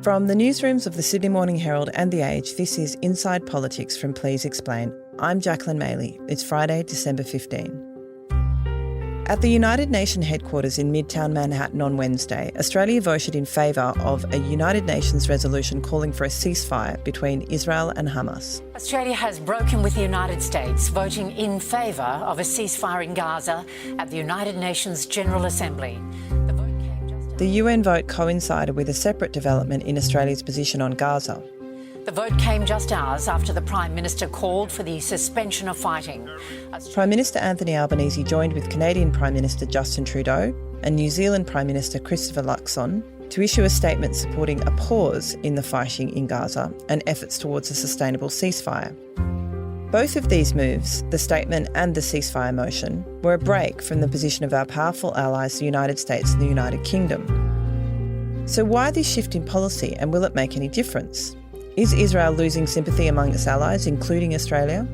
From the newsrooms of the Sydney Morning Herald and The Age, this is Inside Politics from Please Explain. I'm Jacqueline Maley. It's Friday, December 15. At the United Nations headquarters in Midtown Manhattan on Wednesday, Australia voted in favour of a United Nations resolution calling for a ceasefire between Israel and Hamas. Australia has broken with the United States, voting in favour of a ceasefire in Gaza at the United Nations General Assembly. The UN vote coincided with a separate development in Australia's position on Gaza. The vote came just hours after the Prime Minister called for the suspension of fighting. Prime Minister Anthony Albanese joined with Canadian Prime Minister Justin Trudeau and New Zealand Prime Minister Christopher Luxon to issue a statement supporting a pause in the fighting in Gaza and efforts towards a sustainable ceasefire. Both of these moves, the statement and the ceasefire motion, were a break from the position of our powerful allies, the United States and the United Kingdom. So why this shift in policy, and will it make any difference? Is Israel losing sympathy among its allies, including Australia?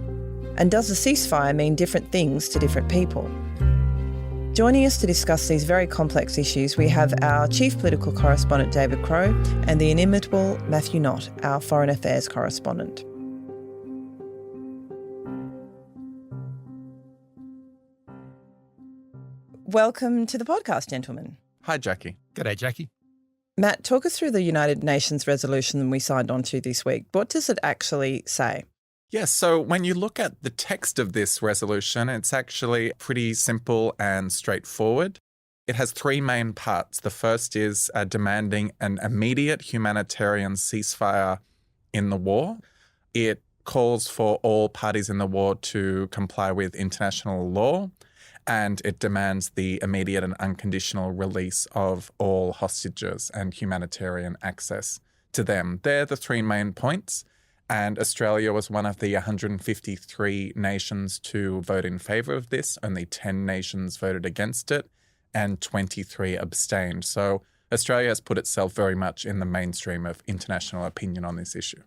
And does a ceasefire mean different things to different people? Joining us to discuss these very complex issues, we have our Chief Political Correspondent, David Crowe, and the inimitable Matthew Knott, our Foreign Affairs Correspondent. Welcome to the podcast, gentlemen. Hi, Jackie. G'day, Jackie. Matt, talk us through the United Nations resolution we signed on to this week. What does it actually say? Yes, so when you look at the text of this resolution, it's actually pretty simple and straightforward. It has three main parts. The first is demanding an immediate humanitarian ceasefire in the war. It calls for all parties in the war to comply with international law, and it demands the immediate and unconditional release of all hostages and humanitarian access to them. They're the three main points, and Australia was one of the 153 nations to vote in favour of this. Only 10 nations voted against it, and 23 abstained. So Australia has put itself very much in the mainstream of international opinion on this issue.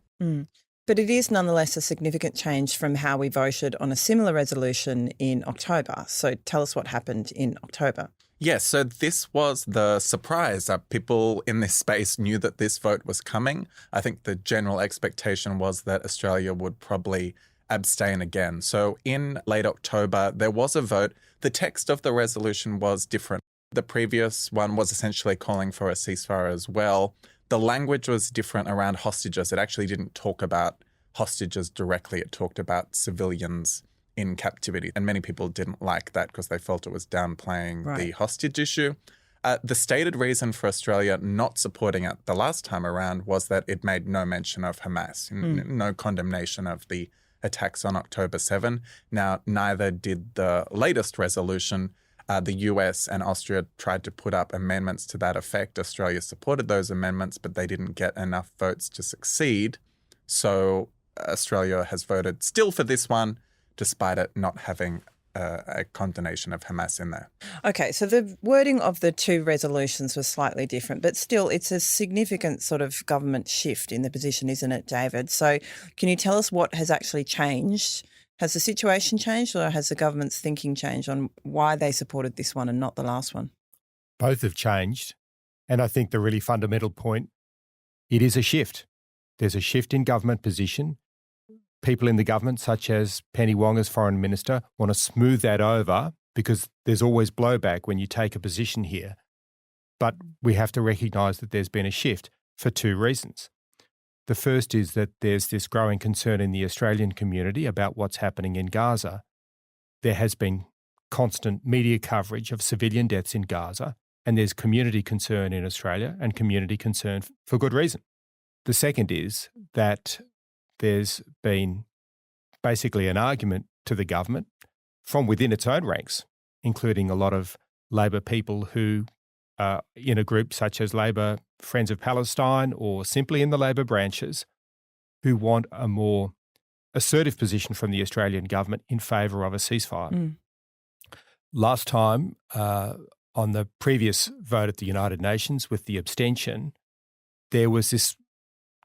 But it is nonetheless a significant change from how we voted on a similar resolution in October. So tell us what happened in October. Yes, so this was the surprise. People in this space knew that this vote was coming. I think the general expectation was that Australia would probably abstain again. So in late October, there was a vote. The text of the resolution was different. The previous one was essentially calling for a ceasefire as well. The language was different around hostages. It actually didn't talk about hostages directly. It talked about civilians in captivity. And many people didn't like that because they felt it was downplaying the hostage issue. The stated reason for Australia not supporting it the last time around was that it made no mention of Hamas, no condemnation of the attacks on October 7. Now, neither did the latest resolution. The US and Austria tried to put up amendments to that effect. Australia supported those amendments, but they didn't get enough votes to succeed. So Australia has voted still for this one, despite it not having a condemnation of Hamas in there. Okay, so the wording of the two resolutions was slightly different, but still it's a significant sort of government shift in the position, isn't it, David? So can you tell us what has actually changed? Has the situation changed, or has the government's thinking changed on why they supported this one and not the last one? Both have changed. And I think the really fundamental point, it is a shift. There's a shift in government position. People in the government, such as Penny Wong as Foreign Minister, want to smooth that over because there's always blowback when you take a position here. But we have to recognise that there's been a shift for two reasons. The first is that there's this growing concern in the Australian community about what's happening in Gaza. There has been constant media coverage of civilian deaths in Gaza, and there's community concern in Australia and community concern for good reason. The second is that there's been basically an argument to the government from within its own ranks, including a lot of Labor people who in a group such as Labor Friends of Palestine or simply in the Labor branches, who want a more assertive position from the Australian government in favour of a ceasefire. Last time, on the previous vote at the United Nations with the abstention, there was this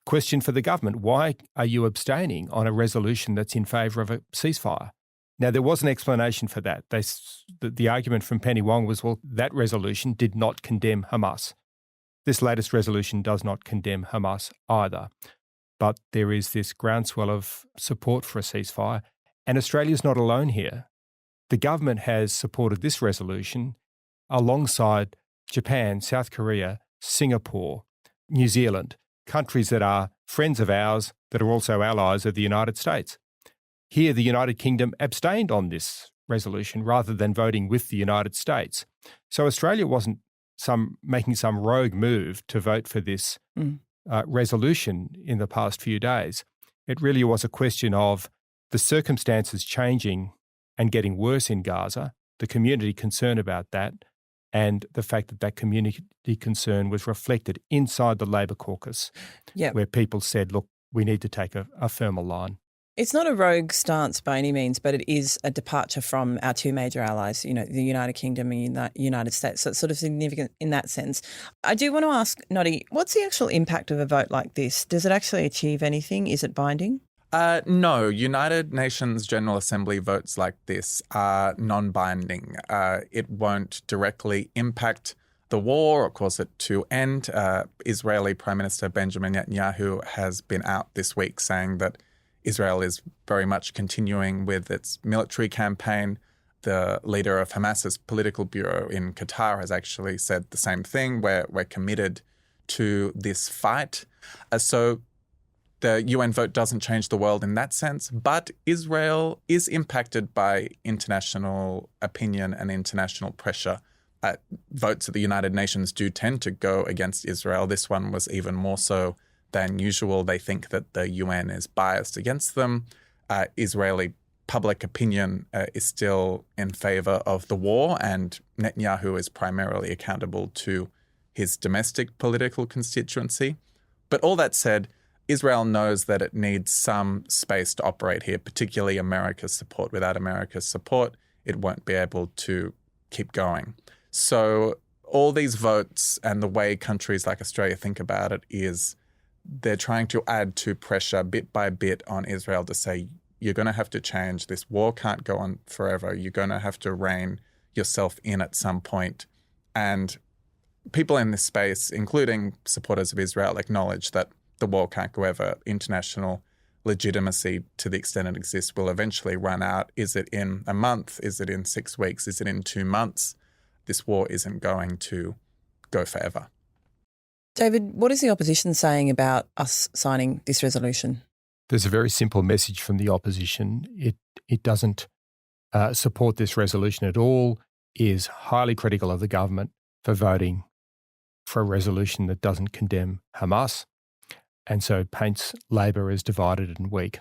question for the government: why are you abstaining on a resolution that's in favour of a ceasefire? Now, there was an explanation for that. The argument from Penny Wong was, well, that resolution did not condemn Hamas. This latest resolution does not condemn Hamas either, but there is this groundswell of support for a ceasefire, and Australia's not alone here. The government has supported this resolution alongside Japan, South Korea, Singapore, New Zealand, countries that are friends of ours that are also allies of the United States. Here, the United Kingdom abstained on this resolution rather than voting with the United States. So Australia wasn't making some rogue move to vote for this resolution in the past few days. It really was a question of the circumstances changing and getting worse in Gaza, the community concern about that, and the fact that that community concern was reflected inside the Labor caucus, where people said, look, we need to take a firmer line. It's not a rogue stance by any means, but it is a departure from our two major allies, the United Kingdom and the United States. So it's sort of significant in that sense. I do want to ask, Knotty, what's the actual impact of a vote like this? Does it actually achieve anything? Is it binding? No. United Nations General Assembly votes like this are non-binding. It won't directly impact the war or cause it to end. Israeli Prime Minister Benjamin Netanyahu has been out this week saying that Israel is very much continuing with its military campaign. The leader of Hamas's political bureau in Qatar has actually said the same thing. We're committed to this fight. So the UN vote doesn't change the world in that sense, but Israel is impacted by international opinion and international pressure. Votes at the United Nations do tend to go against Israel. This one was even more so than usual. They think that the UN is biased against them. Israeli public opinion is still in favour of the war, and Netanyahu is primarily accountable to his domestic political constituency. But all that said, Israel knows that it needs some space to operate here, particularly America's support. Without America's support, it won't be able to keep going. So all these votes and the way countries like Australia think about it is they're trying to add to pressure bit by bit on Israel to say, you're going to have to change. This war can't go on forever. You're going to have to rein yourself in at some point. And people in this space, including supporters of Israel, acknowledge that the war can't go ever. International legitimacy, to the extent it exists, will eventually run out. Is it in a month? Is it in 6 weeks? Is it in 2 months? This war isn't going to go forever. David, what is the opposition saying about us signing this resolution? There's a very simple message from the opposition. It doesn't support this resolution at all, is highly critical of the government for voting for a resolution that doesn't condemn Hamas, and so paints Labor as divided and weak.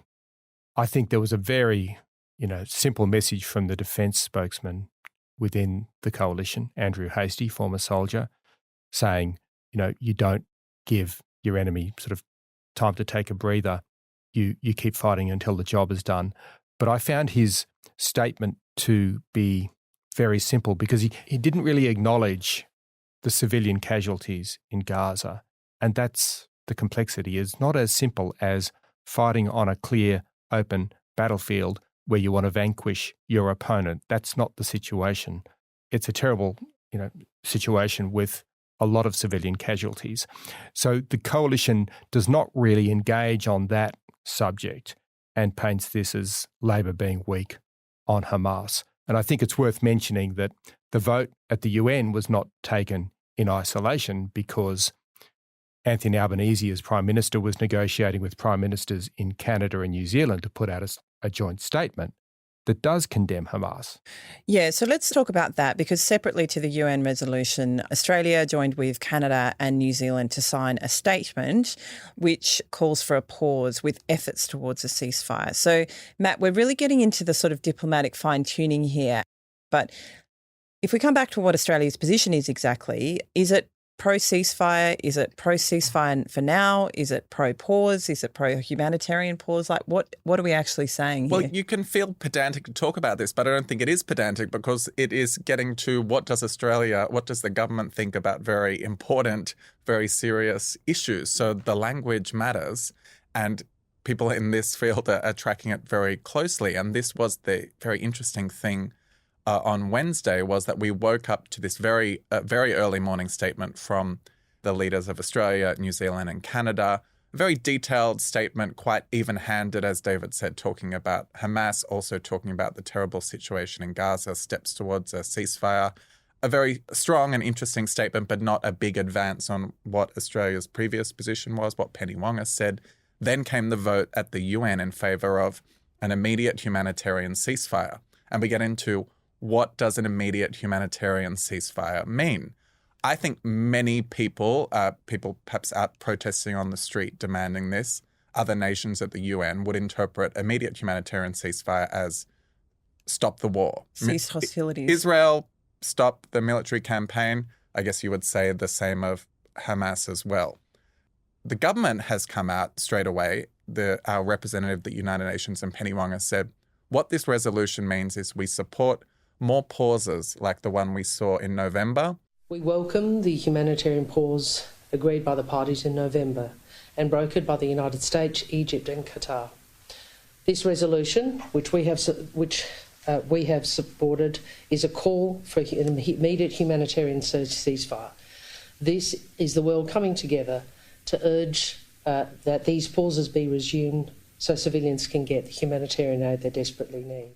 I think there was a very, simple message from the defence spokesman within the coalition, Andrew Hastie, former soldier, saying, you don't give your enemy sort of time to take a breather. You keep fighting until the job is done. But I found his statement to be very simple because he didn't really acknowledge the civilian casualties in Gaza. And that's the complexity. It's not as simple as fighting on a clear, open battlefield where you want to vanquish your opponent. That's not the situation. It's a terrible, situation with a lot of civilian casualties. So the coalition does not really engage on that subject and paints this as Labor being weak on Hamas. And I think it's worth mentioning that the vote at the UN was not taken in isolation because Anthony Albanese, as Prime Minister, was negotiating with Prime Ministers in Canada and New Zealand to put out a joint statement that does condemn Hamas. Yeah, so let's talk about that because separately to the UN resolution, Australia joined with Canada and New Zealand to sign a statement which calls for a pause with efforts towards a ceasefire. So, Matt, we're really getting into the sort of diplomatic fine-tuning here. But if we come back to what Australia's position is exactly, is it pro-ceasefire? Is it pro-ceasefire for now? Is it pro-pause? Is it pro-humanitarian pause? Like, what are we actually saying here? Well, you can feel pedantic to talk about this, but I don't think it is pedantic because it is getting to what does the government think about very important, very serious issues. So the language matters and people in this field are tracking it very closely. And this was the very interesting thing on Wednesday was that we woke up to this very early morning statement from the the leaders of Australia, New Zealand and Canada. A very detailed statement, quite even-handed, as David said, talking about Hamas, also talking about the terrible situation in Gaza, steps towards a ceasefire. A very strong and interesting statement, but not a big advance on what Australia's previous position was, what Penny Wong has said. Then came the vote at the UN in favour of an immediate humanitarian ceasefire. And we get into what does an immediate humanitarian ceasefire mean? I think many people perhaps out protesting on the street demanding this, other nations at the UN would interpret immediate humanitarian ceasefire as stop the war. Cease hostilities. Israel, stop the military campaign. I guess you would say the same of Hamas as well. The government has come out straight away. Our representative at the United Nations, and Penny Wong, has said, what this resolution means is we support more pauses like the one we saw in November. We welcome the humanitarian pause agreed by the parties in November and brokered by the United States, Egypt and Qatar. This resolution, which we have supported, is a call for an immediate humanitarian ceasefire. This is the world coming together to urge that these pauses be resumed so civilians can get the humanitarian aid they desperately need.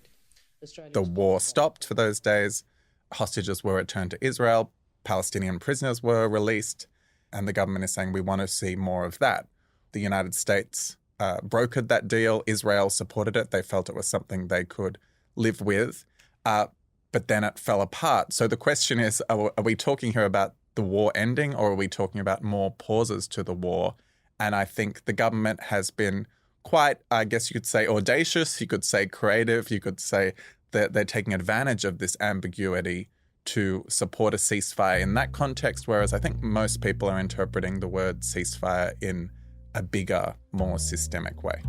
The war stopped for those days. Hostages were returned to Israel. Palestinian prisoners were released. And the government is saying we want to see more of that. The United States brokered that deal. Israel supported it. They felt it was something they could live with. But then it fell apart. So the question is, are we talking here about the war ending, or are we talking about more pauses to the war? And I think the government has been quite, I guess you could say, audacious. You could say creative. You could say that they're taking advantage of this ambiguity to support a ceasefire in that context, whereas I think most people are interpreting the word ceasefire in a bigger, more systemic way.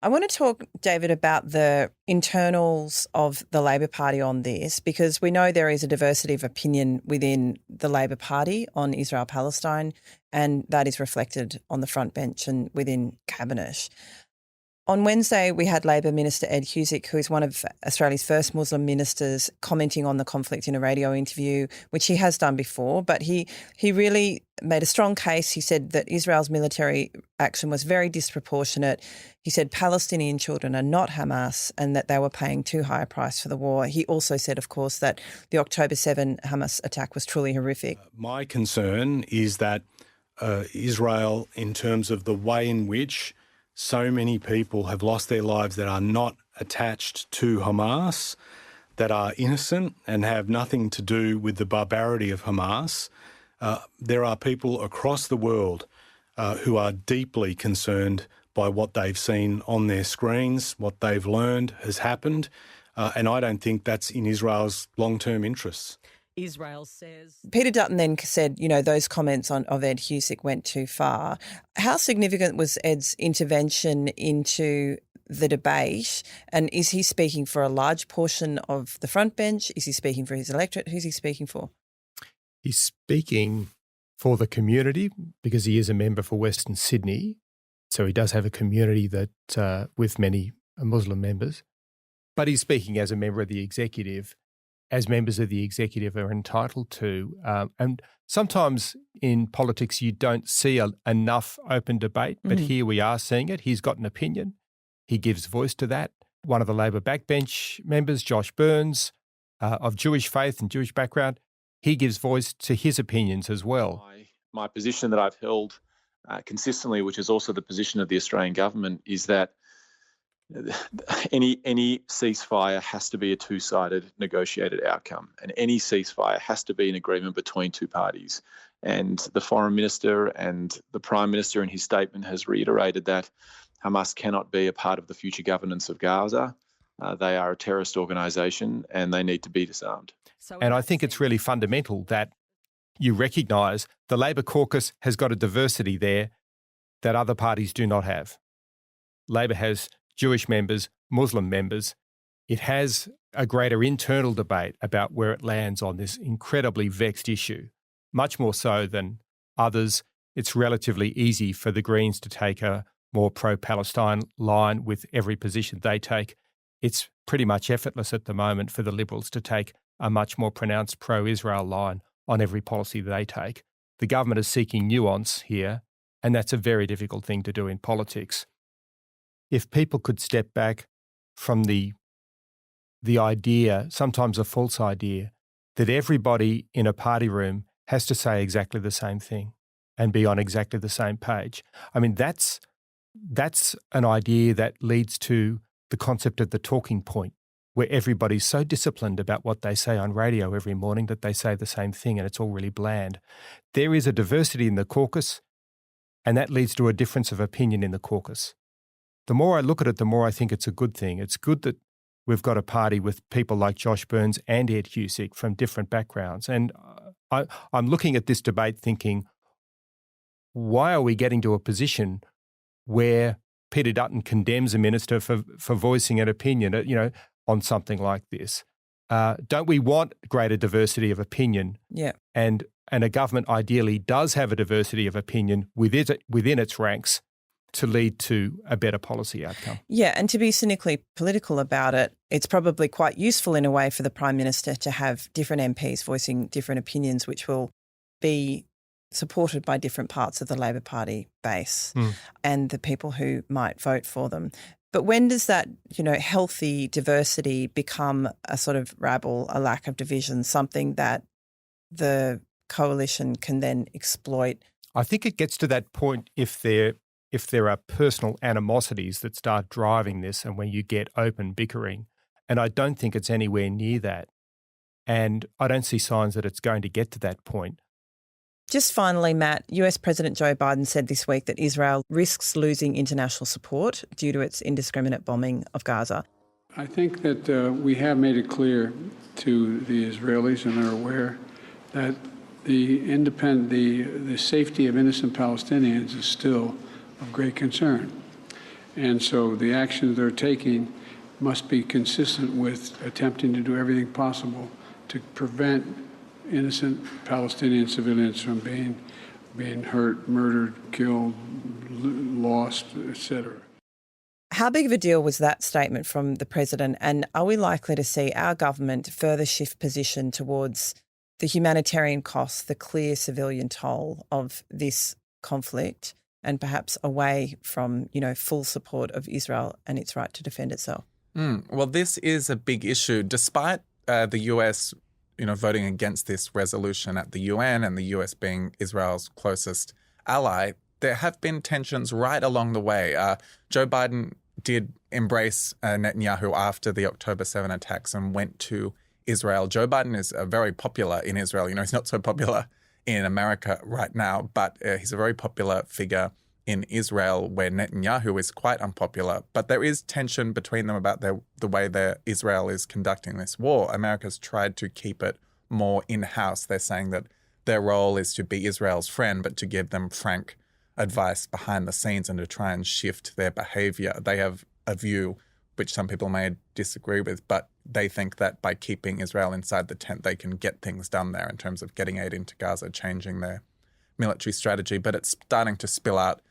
I want to talk, David, about the internals of the Labor Party on this, because we know there is a diversity of opinion within the Labor Party on Israel-Palestine, and that is reflected on the front bench and within Cabinet. On Wednesday, we had Labor Minister Ed Husic, who is one of Australia's first Muslim ministers, commenting on the conflict in a radio interview, which he has done before. But he really made a strong case. He said that Israel's military action was very disproportionate. He said Palestinian children are not Hamas and that they were paying too high a price for the war. He also said, of course, that the October 7 Hamas attack was truly horrific. My concern is that Israel, in terms of the way in which so many people have lost their lives that are not attached to Hamas, that are innocent and have nothing to do with the barbarity of Hamas. There are people across the world who are deeply concerned by what they've seen on their screens, what they've learned has happened, and I don't think that's in Israel's long-term interests. Israel says. Peter Dutton then said, those comments of Ed Husic went too far. How significant was Ed's intervention into the debate? And is he speaking for a large portion of the front bench? Is he speaking for his electorate? Who's he speaking for? He's speaking for the community because he is a member for Western Sydney. So he does have a community that with many Muslim members. But he's speaking as a member of the executive, as members of the executive are entitled to. And sometimes in politics you don't see enough open debate, but here we are seeing it. He's got an opinion. He gives voice to that. One of the Labor backbench members, Josh Burns, of Jewish faith and Jewish background, he gives voice to his opinions as well. My position that I've held consistently, which is also the position of the Australian government, is that any ceasefire has to be a two-sided negotiated outcome, and any ceasefire has to be an agreement between two parties. And the Foreign Minister and the Prime Minister in his statement has reiterated that Hamas cannot be a part of the future governance of Gaza. They are a terrorist organisation and they need to be disarmed. And I think it's really fundamental that you recognise the Labor caucus has got a diversity there that other parties do not have. Labor has Jewish members, Muslim members. It has a greater internal debate about where it lands on this incredibly vexed issue, much more so than others. It's relatively easy for the Greens to take a more pro-Palestine line with every position they take. It's pretty much effortless at the moment for the Liberals to take a much more pronounced pro-Israel line on every policy they take. The government is seeking nuance here, and that's a very difficult thing to do in politics. If people could step back from the idea, sometimes a false idea, that everybody in a party room has to say exactly the same thing and be on exactly the same page. I mean, that's an idea that leads to the concept of the talking point, where everybody's so disciplined about what they say on radio every morning that they say the same thing and it's all really bland. There is a diversity in the caucus, and that leads to a difference of opinion in the caucus. The more I look at it, the more I think it's a good thing. It's good that we've got a party with people like Josh Burns and Ed Husic from different backgrounds. And I'm looking at this debate thinking, why are we getting to a position where Peter Dutton condemns a minister for voicing an opinion, on something like this? Don't we want greater diversity of opinion? Yeah. And a government ideally does have a diversity of opinion within its ranks to lead to a better policy outcome. Yeah, and to be cynically political about it, it's probably quite useful in a way for the Prime Minister to have different MPs voicing different opinions, which will be supported by different parts of the Labor Party base and the people who might vote for them. But when does that, healthy diversity become a sort of rabble, a lack of division, something that the coalition can then exploit? I think it gets to that point if there are personal animosities that start driving this and when you get open bickering. And I don't think it's anywhere near that. And I don't see signs that it's going to get to that point. Just finally, Matt, US President Joe Biden said this week that Israel risks losing international support due to its indiscriminate bombing of Gaza. I think that we have made it clear to the Israelis, and they're aware, that the safety of innocent Palestinians is still of great concern. And so the actions they're taking must be consistent with attempting to do everything possible to prevent innocent Palestinian civilians from being hurt, murdered, killed, lost, etc. How big of a deal was that statement from the President, and are we likely to see our government further shift position towards the humanitarian costs, the clear civilian toll of this conflict, and perhaps away from, full support of Israel and its right to defend itself? Well, this is a big issue. Despite the US voting against this resolution at the UN and the US being Israel's closest ally, there have been tensions right along the way. Joe Biden did embrace Netanyahu after the October 7 attacks and went to Israel. Joe Biden is very popular in Israel. He's not so popular in America right now, but he's a very popular figure in Israel, where Netanyahu is quite unpopular. But there is tension between them about the way that Israel is conducting this war. America's tried to keep it more in-house. They're saying that their role is to be Israel's friend, but to give them frank advice behind the scenes and to try and shift their behavior. They have a view which some people may disagree with, but they think that by keeping Israel inside the tent, they can get things done there in terms of getting aid into Gaza, changing their military strategy. But it's starting to spill out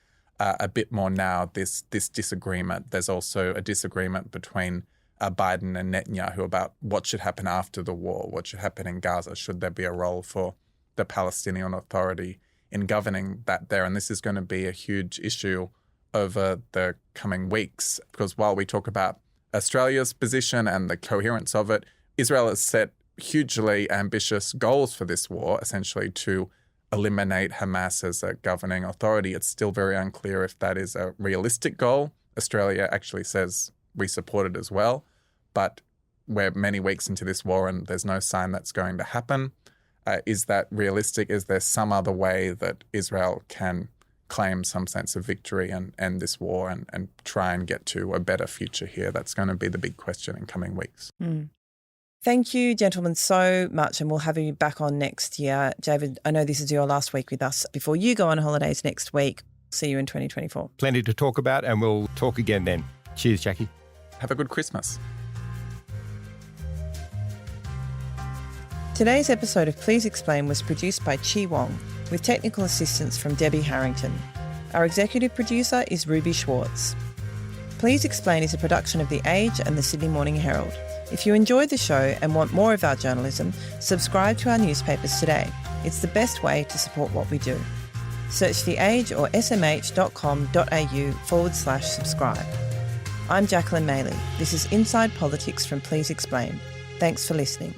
a bit more now, this disagreement. There's also a disagreement between Biden and Netanyahu about what should happen after the war, what should happen in Gaza. Should there be a role for the Palestinian Authority in governing that there? And this is going to be a huge issue over the coming weeks, because while we talk about Australia's position and the coherence of it, Israel has set hugely ambitious goals for this war, essentially to eliminate Hamas as a governing authority. It's still very unclear if that is a realistic goal. Australia actually says we support it as well, but we're many weeks into this war and there's no sign that's going to happen. Is that realistic? Is there some other way that Israel can claim some sense of victory and end this war and try and get to a better future here? That's going to be the big question in coming weeks. Thank you, gentlemen, so much, and we'll have you back on next year. David, I know this is your last week with us before you go on holidays next week. See you in 2024. Plenty to talk about, and we'll talk again then. Cheers, Jackie. Have a good Christmas. Today's episode of Please Explain was produced by Chi Wong, with technical assistance from Debbie Harrington. Our executive producer is Ruby Schwartz. Please Explain is a production of The Age and the Sydney Morning Herald. If you enjoyed the show and want more of our journalism, subscribe to our newspapers today. It's the best way to support what we do. Search The Age or smh.com.au/subscribe. I'm Jacqueline Maley. This is Inside Politics from Please Explain. Thanks for listening.